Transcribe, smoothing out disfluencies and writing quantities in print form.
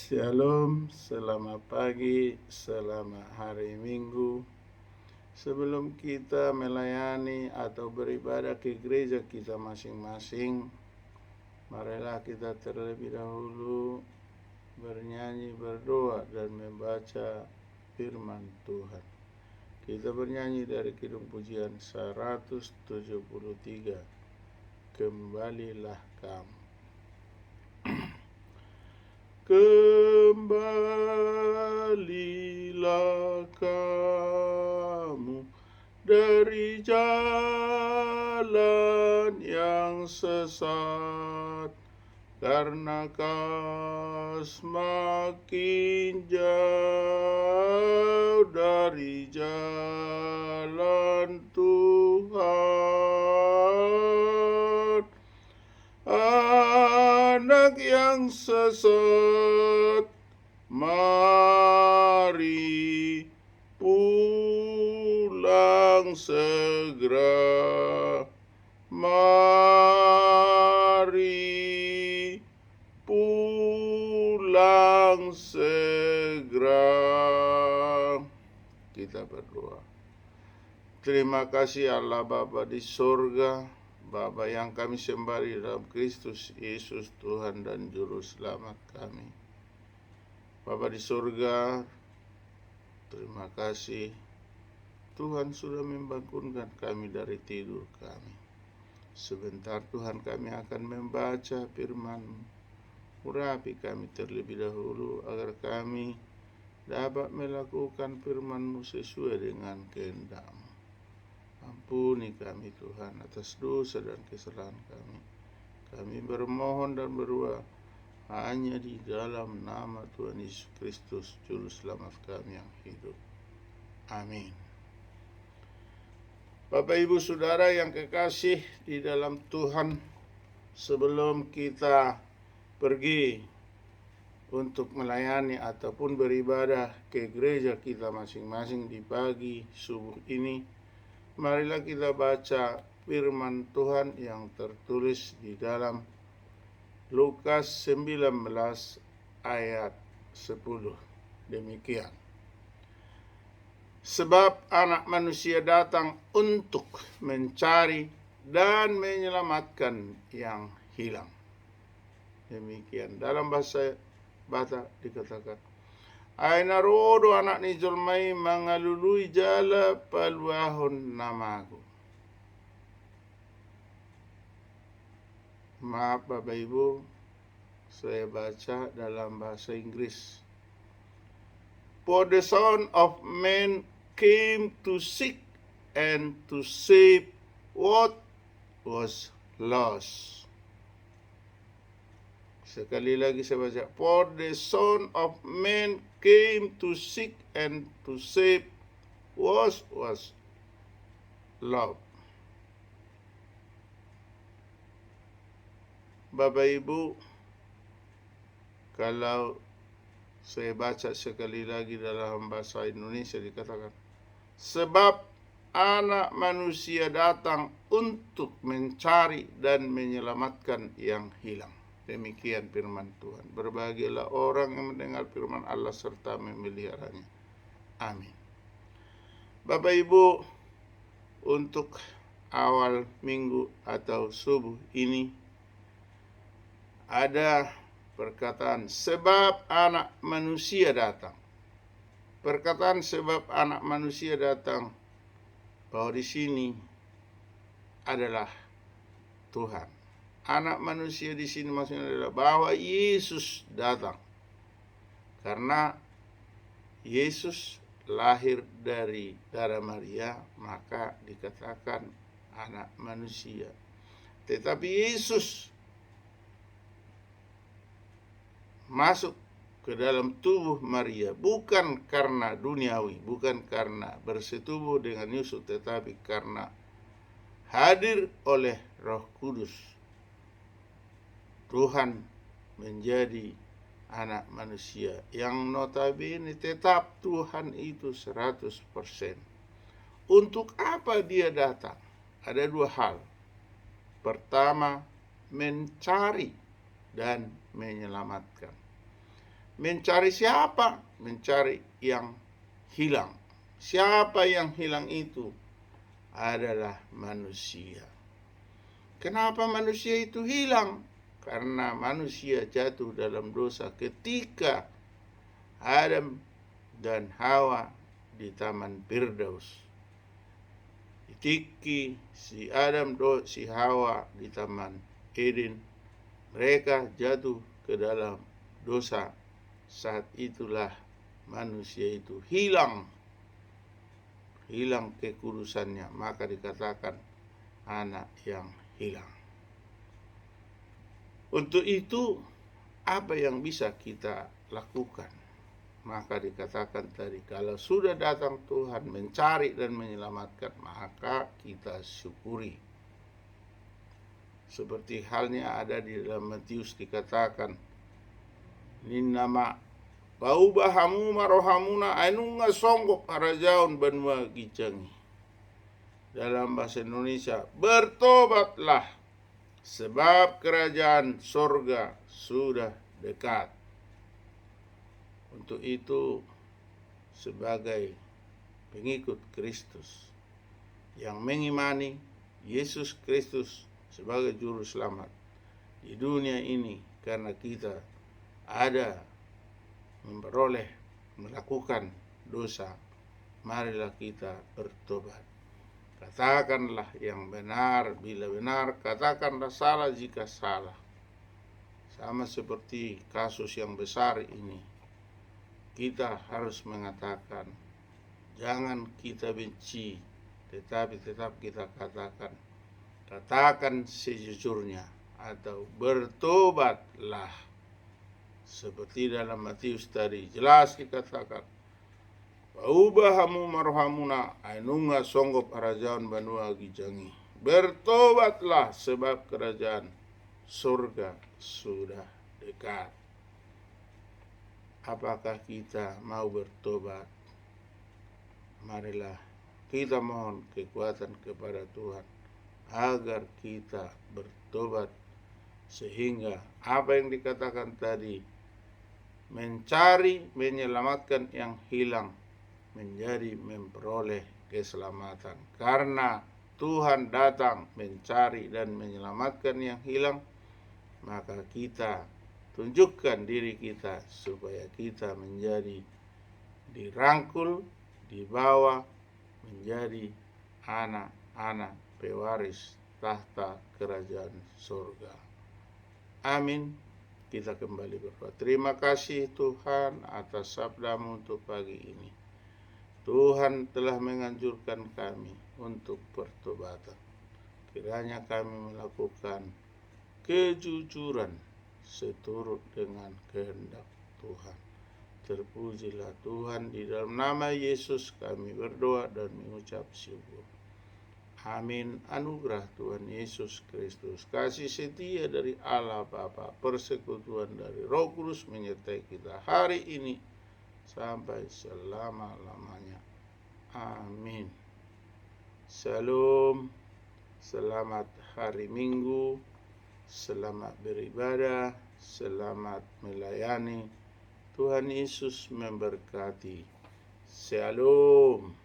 Shalom, selamat pagi, selamat hari Minggu. Sebelum kita melayani atau beribadah ke gereja kita masing-masing, marilah kita terlebih dahulu bernyanyi, berdoa, dan membaca firman Tuhan. Kita bernyanyi dari Kidung Pujian 173, Kembalilah Kamu. Kembalilah kamu dari jalan yang sesat, karena kau semakin jauh dari jalan Tuhan. Anak yang sesat, mari pulang segera. Mari pulang segera. Kita berdoa. Terima kasih Allah Bapa di surga, Bapa yang kami sembah di dalam Kristus Yesus Tuhan dan Juru Selamat kami. Bapa di surga, terima kasih Tuhan sudah membangunkan kami dari tidur kami. Sebentar Tuhan kami akan membaca firman-Mu. Urapi kami terlebih dahulu agar kami dapat melakukan firman-Mu sesuai dengan kehendak-Mu. Ampuni kami Tuhan atas dosa dan kesalahan kami. Kami bermohon dan berdoa hanya di dalam nama Tuhan Yesus Kristus, Juru Selamat kami yang hidup. Amin. Bapak Ibu Saudara yang kekasih di dalam Tuhan, sebelum kita pergi untuk melayani ataupun beribadah ke gereja kita masing-masing di pagi subuh ini, marilah kita baca firman Tuhan yang tertulis di dalam Lukas 19 ayat 10. Demikian. Sebab anak manusia datang untuk mencari dan menyelamatkan yang hilang. Demikian. Dalam bahasa Batak dikatakan, Aina rodo anak ni jolmai mangalului jala paluahon namaku. Maaf Bapak Ibu, saya baca dalam bahasa Inggris. For the Son of Man came to seek and to save what was lost. Sekali lagi saya baca. For the Son of Man came to seek and to save what was lost. Bapak Ibu, kalau saya baca sekali lagi dalam bahasa Indonesia dikatakan, sebab anak manusia datang untuk mencari dan menyelamatkan yang hilang. Demikian firman Tuhan. Berbahagialah orang yang mendengar firman Allah serta memeliharanya. Amin. Bapak Ibu, untuk awal minggu atau subuh ini ada perkataan sebab anak manusia datang. Perkataan sebab anak manusia datang bahwa di sini adalah Tuhan. Anak manusia di sini maksudnya adalah bahwa Yesus datang. Karena Yesus lahir dari darah Maria, maka dikatakan anak manusia. Tetapi Yesus masuk ke dalam tubuh Maria bukan karena duniawi, bukan karena bersetubuh dengan Yusuf, tetapi karena hadir oleh Roh Kudus. Tuhan menjadi anak manusia yang notabene tetap Tuhan itu 100%. Untuk apa dia datang? Ada dua hal. Pertama, mencari dan menyelamatkan. Mencari siapa? Mencari yang hilang. Siapa yang hilang itu? Adalah manusia. Kenapa manusia itu hilang? Karena manusia jatuh dalam dosa ketika Adam dan Hawa di Taman Firdaus. Ketika si Adam si Hawa di Taman Eden, mereka jatuh ke dalam dosa. Saat itulah manusia itu hilang kekudusannya, maka dikatakan anak yang hilang. Untuk itu, apa yang bisa kita lakukan? Maka dikatakan tadi, kalau sudah datang Tuhan mencari dan menyelamatkan, maka kita syukuri. Seperti halnya ada di dalam Matius dikatakan, Ninama Paubahamu marohamuna ainunga songgok harajaun banua gicangi. Dalam bahasa Indonesia, bertobatlah sebab kerajaan sorga sudah dekat. Untuk itu, sebagai pengikut Kristus yang mengimani Yesus Kristus sebagai juru selamat di dunia ini, karena kita ada melakukan dosa, marilah kita bertobat. Katakanlah yang benar bila benar, katakanlah salah jika salah. Sama seperti kasus yang besar ini, kita harus mengatakan, jangan kita benci, tetapi tetap kita katakan sejujurnya, atau bertobatlah. Seperti dalam Matius tadi jelas dikatakan, Paubahamu marhamuna ainunga songgop kerajaan banua gijangi. Bertobatlah sebab kerajaan surga sudah dekat. Apakah kita mau bertobat? Marilah kita mohon kekuatan kepada Tuhan agar kita bertobat, sehingga apa yang dikatakan tadi, mencari menyelamatkan yang hilang, menjadi memperoleh keselamatan. Karena Tuhan datang mencari dan menyelamatkan yang hilang, maka kita tunjukkan diri kita supaya kita menjadi dirangkul, dibawa menjadi anak-anak pewaris tahta kerajaan surga. Amin. Kita kembali berdoa. Terima kasih Tuhan atas sabda-Mu untuk pagi ini. Tuhan telah menganjurkan kami untuk pertobatan. Kiranya kami melakukan kejujuran seturut dengan kehendak Tuhan. Terpujilah Tuhan, di dalam nama Yesus kami berdoa dan mengucap syukur. Amin. Anugerah Tuhan Yesus Kristus, kasih setia dari Allah Bapa, persekutuan dari Roh Kudus menyertai kita hari ini sampai selama-lamanya. Amin. Shalom. Selamat hari Minggu. Selamat beribadah. Selamat melayani. Tuhan Yesus memberkati. Shalom.